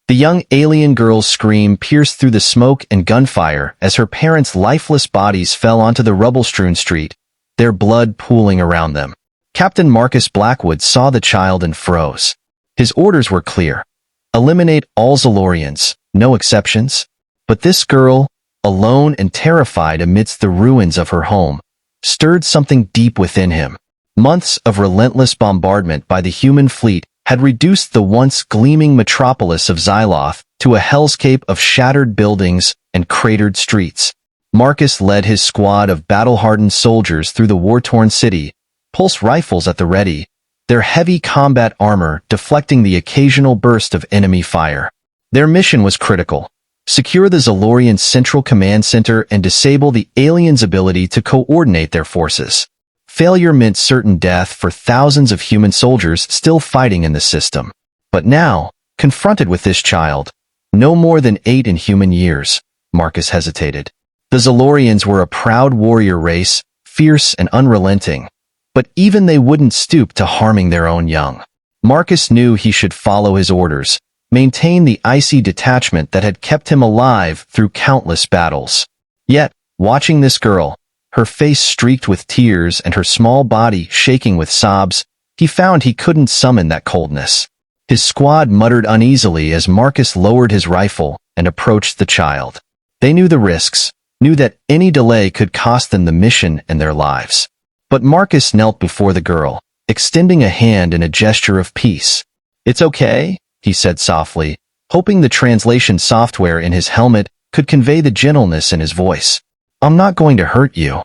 The young alien girl's scream pierced through the smoke and gunfire as her parents' lifeless bodies fell onto the rubble-strewn street, their blood pooling around them. Captain Marcus Blackwood saw the child and froze. His orders were clear. Eliminate all Zalorians, no exceptions. But this girl, alone and terrified amidst the ruins of her home, stirred something deep within him. Months of relentless bombardment by the human fleet had reduced the once gleaming metropolis of Xyloth to a hellscape of shattered buildings and cratered streets. Marcus led his squad of battle-hardened soldiers through the war-torn city, pulse rifles at the ready, their heavy combat armor deflecting the occasional burst of enemy fire. Their mission was critical. Secure the Zalorian Central Command Center and disable the aliens' ability to coordinate their forces. Failure meant certain death for thousands of human soldiers still fighting in the system. But now, confronted with this child, no more than 8 in human years, Marcus hesitated. The Zalorians were a proud warrior race, fierce and unrelenting, but even they wouldn't stoop to harming their own young. Marcus knew he should follow his orders, maintain the icy detachment that had kept him alive through countless battles. Yet, watching this girl, her face streaked with tears and her small body shaking with sobs, he found he couldn't summon that coldness. His squad muttered uneasily as Marcus lowered his rifle and approached the child. They knew the risks, knew that any delay could cost them the mission and their lives. But Marcus knelt before the girl, extending a hand in a gesture of peace. "It's okay," he said softly, hoping the translation software in his helmet could convey the gentleness in his voice. "I'm not going to hurt you."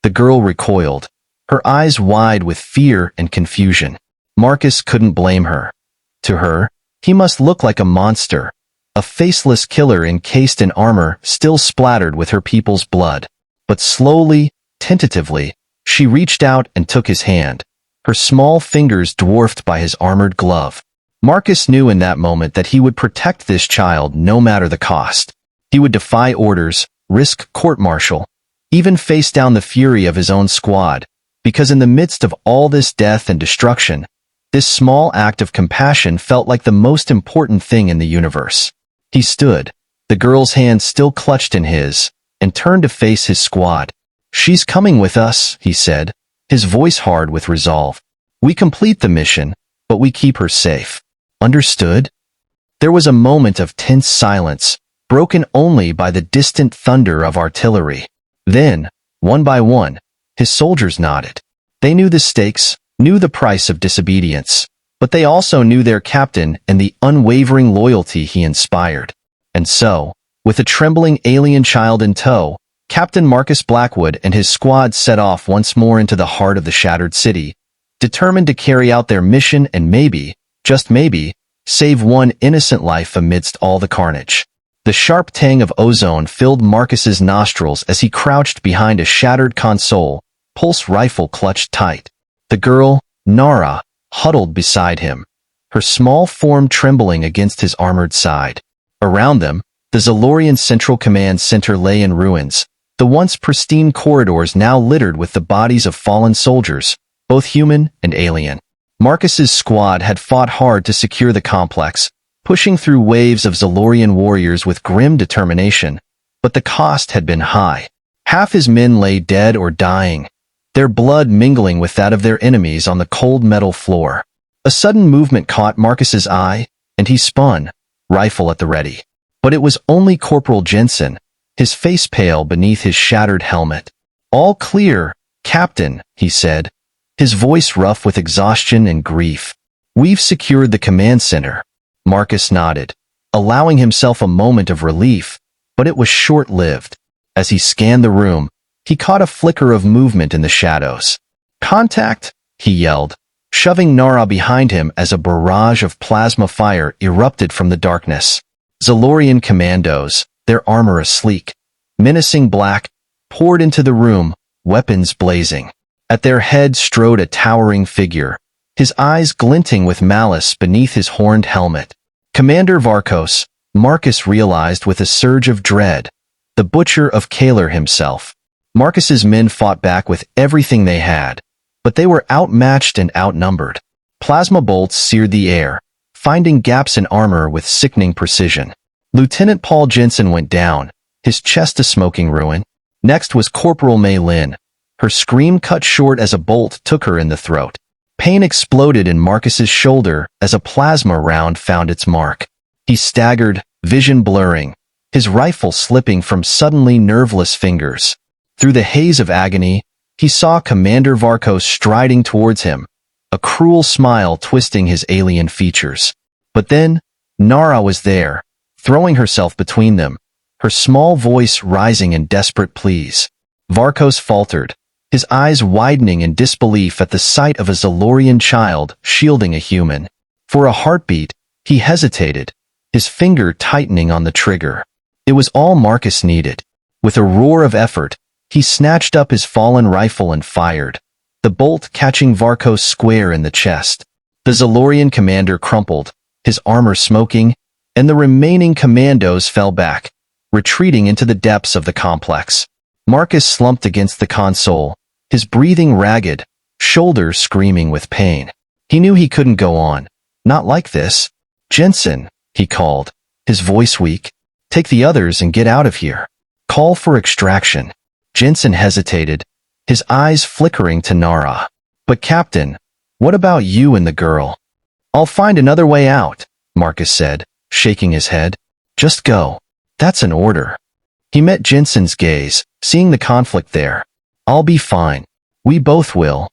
The girl recoiled, her eyes wide with fear and confusion. Marcus couldn't blame her. To her, he must look like a monster, a faceless killer encased in armor still splattered with her people's blood. But slowly, tentatively, she reached out and took his hand, her small fingers dwarfed by his armored glove. Marcus knew in that moment that he would protect this child no matter the cost. He would defy orders, risk court-martial, even face down the fury of his own squad, because in the midst of all this death and destruction, this small act of compassion felt like the most important thing in the universe. He stood, the girl's hand still clutched in his, and turned to face his squad. "She's coming with us," he said, his voice hard with resolve. "We complete the mission, but we keep her safe. Understood?" There was a moment of tense silence, broken only by the distant thunder of artillery. Then, one by one, his soldiers nodded. They knew the stakes, knew the price of disobedience, but they also knew their captain and the unwavering loyalty he inspired. And so, with a trembling alien child in tow, Captain Marcus Blackwood and his squad set off once more into the heart of the shattered city, determined to carry out their mission and maybe, just maybe, save one innocent life amidst all the carnage. The sharp tang of ozone filled Marcus's nostrils as he crouched behind a shattered console, pulse rifle clutched tight. The girl, Nara, huddled beside him, her small form trembling against his armored side. Around them, the Zalorian Central Command Center lay in ruins, the once pristine corridors now littered with the bodies of fallen soldiers, both human and alien. Marcus's squad had fought hard to secure the complex, pushing through waves of Zalorian warriors with grim determination, but the cost had been high. Half his men lay dead or dying, their blood mingling with that of their enemies on the cold metal floor. A sudden movement caught Marcus's eye, and he spun, rifle at the ready. But it was only Corporal Jensen, his face pale beneath his shattered helmet. "All clear, Captain," he said, his voice rough with exhaustion and grief. "We've secured the command center." Marcus nodded, allowing himself a moment of relief, but it was short-lived. As he scanned the room, he caught a flicker of movement in the shadows. "Contact!" he yelled, shoving Nara behind him as a barrage of plasma fire erupted from the darkness. Zalorian commandos, their armor a sleek, menacing black, poured into the room, weapons blazing. At their head strode a towering figure, his eyes glinting with malice beneath his horned helmet. Commander Varkos, Marcus realized with a surge of dread, the butcher of Kaler himself. Marcus's men fought back with everything they had, but they were outmatched and outnumbered. Plasma bolts seared the air, finding gaps in armor with sickening precision. Lieutenant Paul Jensen went down, his chest a smoking ruin. Next was Corporal Mei Lin. Her scream cut short as a bolt took her in the throat. Pain exploded in Marcus's shoulder as a plasma round found its mark. He staggered, vision blurring, his rifle slipping from suddenly nerveless fingers. Through the haze of agony, he saw Commander Varkos striding towards him, a cruel smile twisting his alien features. But then, Nara was there, throwing herself between them, her small voice rising in desperate pleas. Varkos faltered, his eyes widening in disbelief at the sight of a Zalorian child shielding a human. For a heartbeat, he hesitated, his finger tightening on the trigger. It was all Marcus needed. With a roar of effort, he snatched up his fallen rifle and fired, the bolt catching Varkos square in the chest. The Zalorian commander crumpled, his armor smoking, and the remaining commandos fell back, retreating into the depths of the complex. Marcus slumped against the console, his breathing ragged, shoulders screaming with pain. He knew he couldn't go on. Not like this. "Jensen," he called, his voice weak. "Take the others and get out of here. Call for extraction." Jensen hesitated, his eyes flickering to Nara. "But Captain, what about you and the girl?" "I'll find another way out," Marcus said, shaking his head. "Just go. That's an order." He met Jensen's gaze, seeing the conflict there. "I'll be fine. We both will."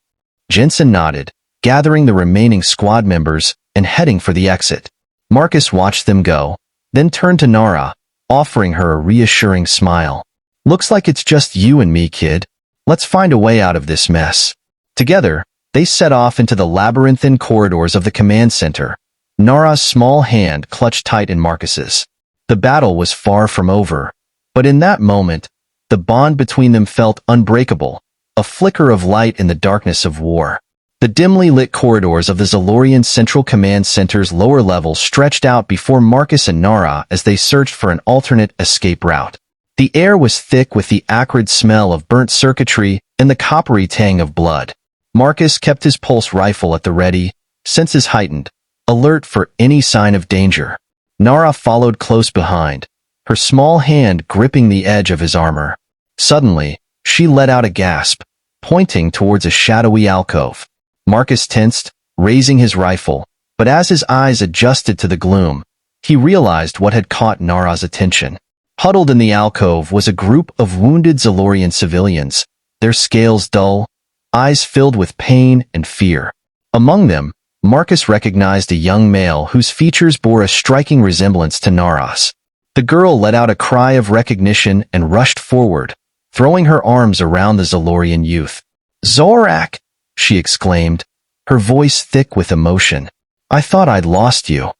Jensen nodded, gathering the remaining squad members and heading for the exit. Marcus watched them go, then turned to Nara, offering her a reassuring smile. "Looks like it's just you and me, kid. Let's find a way out of this mess." Together, they set off into the labyrinthine corridors of the command center, Nara's small hand clutched tight in Marcus's. The battle was far from over, but in that moment, the bond between them felt unbreakable, a flicker of light in the darkness of war. The dimly lit corridors of the Zalorian Central Command Center's lower level stretched out before Marcus and Nara as they searched for an alternate escape route. The air was thick with the acrid smell of burnt circuitry and the coppery tang of blood. Marcus kept his pulse rifle at the ready, senses heightened, alert for any sign of danger. Nara followed close behind, her small hand gripping the edge of his armor. Suddenly, she let out a gasp, pointing towards a shadowy alcove. Marcus tensed, raising his rifle, but as his eyes adjusted to the gloom, he realized what had caught Nara's attention. Huddled in the alcove was a group of wounded Zalorian civilians, their scales dull, eyes filled with pain and fear. Among them, Marcus recognized a young male whose features bore a striking resemblance to Nara's. The girl let out a cry of recognition and rushed forward, throwing her arms around the Zalorian youth. "Zorak!" she exclaimed, her voice thick with emotion. "I thought I'd lost you."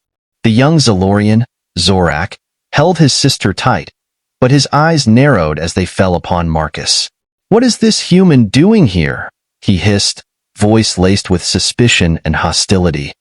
The young Zalorian, Zorak, held his sister tight, but his eyes narrowed as they fell upon Marcus. "What is this human doing here?" he hissed, voice laced with suspicion and hostility.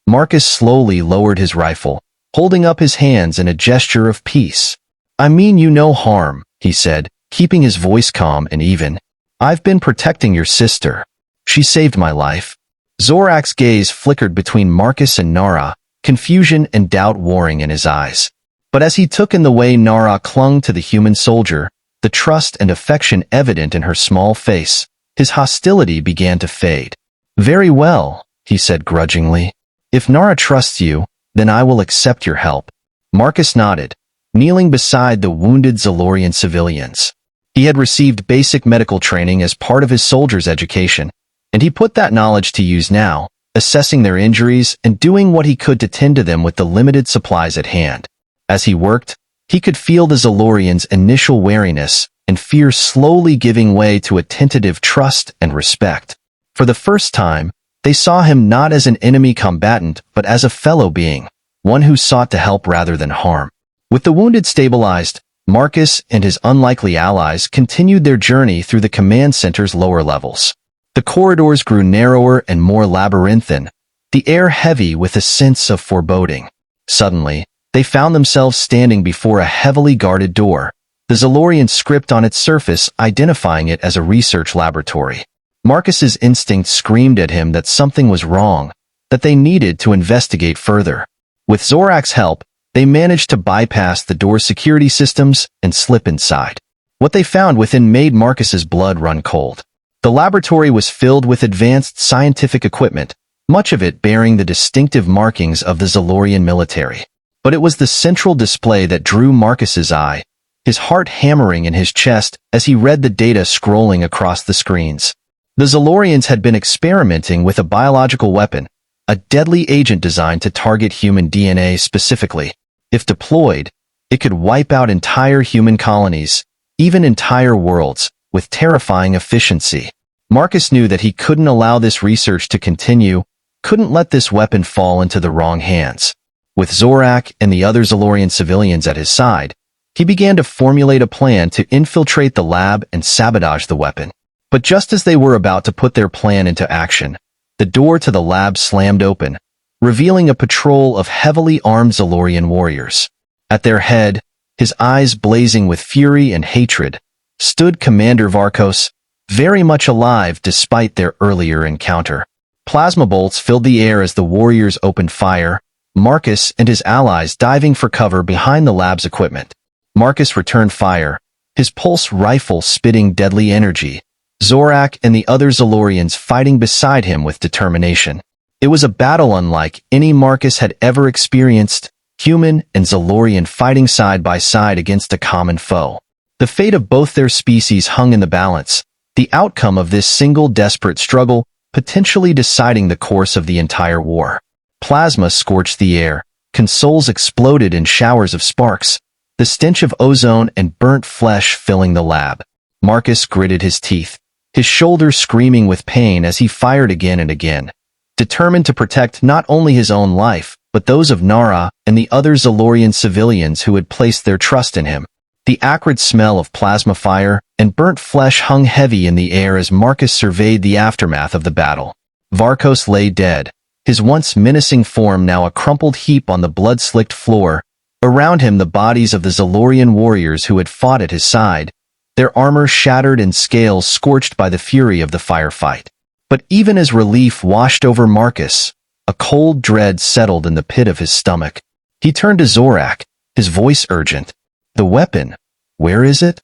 Marcus slowly lowered his rifle, holding up his hands in a gesture of peace. "I mean you no harm," he said, keeping his voice calm and even. "I've been protecting your sister. She saved my life." Zorak's gaze flickered between Marcus and Nara, confusion and doubt warring in his eyes. But as he took in the way Nara clung to the human soldier, the trust and affection evident in her small face, his hostility began to fade. "Very well," he said grudgingly. "If Nara trusts you, then I will accept your help." Marcus nodded, kneeling beside the wounded Zalorian civilians. He had received basic medical training as part of his soldier's education, and he put that knowledge to use now, assessing their injuries and doing what he could to tend to them with the limited supplies at hand. As he worked, he could feel the Zalorians' initial wariness and fear slowly giving way to a tentative trust and respect. For the first time, they saw him not as an enemy combatant but as a fellow being, one who sought to help rather than harm. With the wounded stabilized, Marcus and his unlikely allies continued their journey through the command center's lower levels. The corridors grew narrower and more labyrinthine, the air heavy with a sense of foreboding. Suddenly, they found themselves standing before a heavily guarded door, the Zalorian script on its surface identifying it as a research laboratory. Marcus's instinct screamed at him that something was wrong, that they needed to investigate further. With Zorak's help, they managed to bypass the door's security systems and slip inside. What they found within made Marcus's blood run cold. The laboratory was filled with advanced scientific equipment, much of it bearing the distinctive markings of the Zalorian military. But it was the central display that drew Marcus's eye, his heart hammering in his chest as he read the data scrolling across the screens. The Zalorians had been experimenting with a biological weapon, a deadly agent designed to target human DNA specifically. If deployed, it could wipe out entire human colonies, even entire worlds, with terrifying efficiency. Marcus knew that he couldn't allow this research to continue, couldn't let this weapon fall into the wrong hands. With Zorak and the other Zalorian civilians at his side, he began to formulate a plan to infiltrate the lab and sabotage the weapon. But just as they were about to put their plan into action, the door to the lab slammed open, revealing a patrol of heavily armed Zalorian warriors. At their head, his eyes blazing with fury and hatred, stood Commander Varkos, very much alive despite their earlier encounter. Plasma bolts filled the air as the warriors opened fire, Marcus and his allies diving for cover behind the lab's equipment. Marcus returned fire, his pulse rifle spitting deadly energy, Zorak and the other Zalorians fighting beside him with determination. It was a battle unlike any Marcus had ever experienced, human and Zalorian fighting side by side against a common foe. The fate of both their species hung in the balance, the outcome of this single desperate struggle potentially deciding the course of the entire war. Plasma scorched the air, consoles exploded in showers of sparks, the stench of ozone and burnt flesh filling the lab. Marcus gritted his teeth, his shoulders screaming with pain as he fired again and again, determined to protect not only his own life, but those of Nara and the other Zalorian civilians who had placed their trust in him. The acrid smell of plasma fire and burnt flesh hung heavy in the air as Marcus surveyed the aftermath of the battle. Varkos lay dead, his once menacing form now a crumpled heap on the blood-slicked floor. Around him the bodies of the Zalorian warriors who had fought at his side, their armor shattered and scales scorched by the fury of the firefight. But even as relief washed over Marcus, a cold dread settled in the pit of his stomach. He turned to Zorak, his voice urgent. "The weapon, where is it?"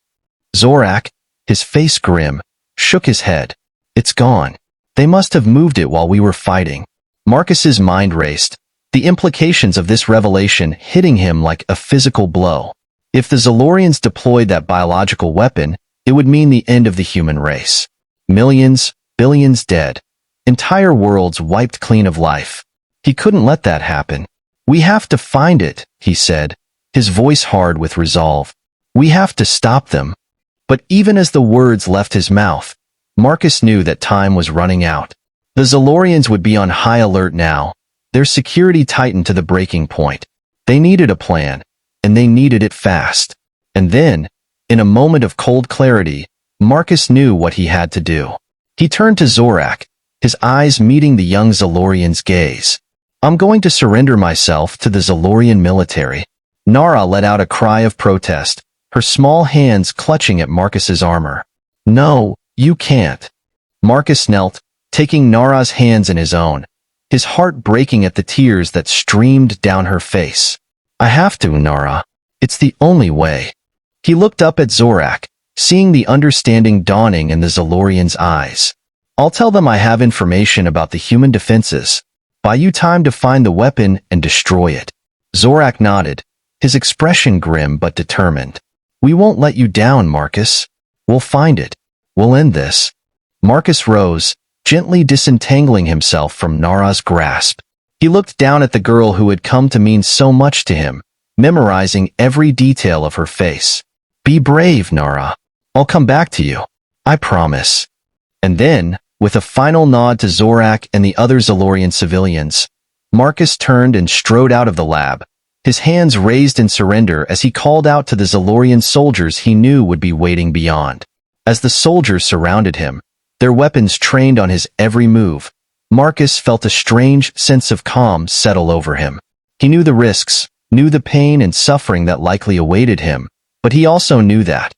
Zorak, his face grim, shook his head. "It's gone. They must have moved it while we were fighting." Marcus's mind raced, the implications of this revelation hitting him like a physical blow. If the Zalorians deployed that biological weapon, it would mean the end of the human race. Millions, billions dead. Entire worlds wiped clean of life. He couldn't let that happen. "We have to find it," he said, his voice hard with resolve. "We have to stop them." But even as the words left his mouth, Marcus knew that time was running out. The Zalorians would be on high alert now, their security tightened to the breaking point. They needed a plan, and they needed it fast. And then, in a moment of cold clarity, Marcus knew what he had to do. He turned to Zorak, his eyes meeting the young Zalorian's gaze. "I'm going to surrender myself to the Zalorian military." Nara let out a cry of protest, her small hands clutching at Marcus's armor. "No, you can't." Marcus knelt, taking Nara's hands in his own, his heart breaking at the tears that streamed down her face. "I have to, Nara. It's the only way." He looked up at Zorak, seeing the understanding dawning in the Zalorian's eyes. "I'll tell them I have information about the human defenses. Buy you time to find the weapon and destroy it." Zorak nodded, his expression grim but determined. "We won't let you down, Marcus. We'll find it. We'll end this." Marcus rose, gently disentangling himself from Nara's grasp. He looked down at the girl who had come to mean so much to him, memorizing every detail of her face. "Be brave, Nara. I'll come back to you. I promise." And then, with a final nod to Zorak and the other Zalorian civilians, Marcus turned and strode out of the lab, his hands raised in surrender as he called out to the Zalorian soldiers he knew would be waiting beyond. As the soldiers surrounded him, their weapons trained on his every move, Marcus felt a strange sense of calm settle over him. He knew the risks, knew the pain and suffering that likely awaited him, but he also knew that,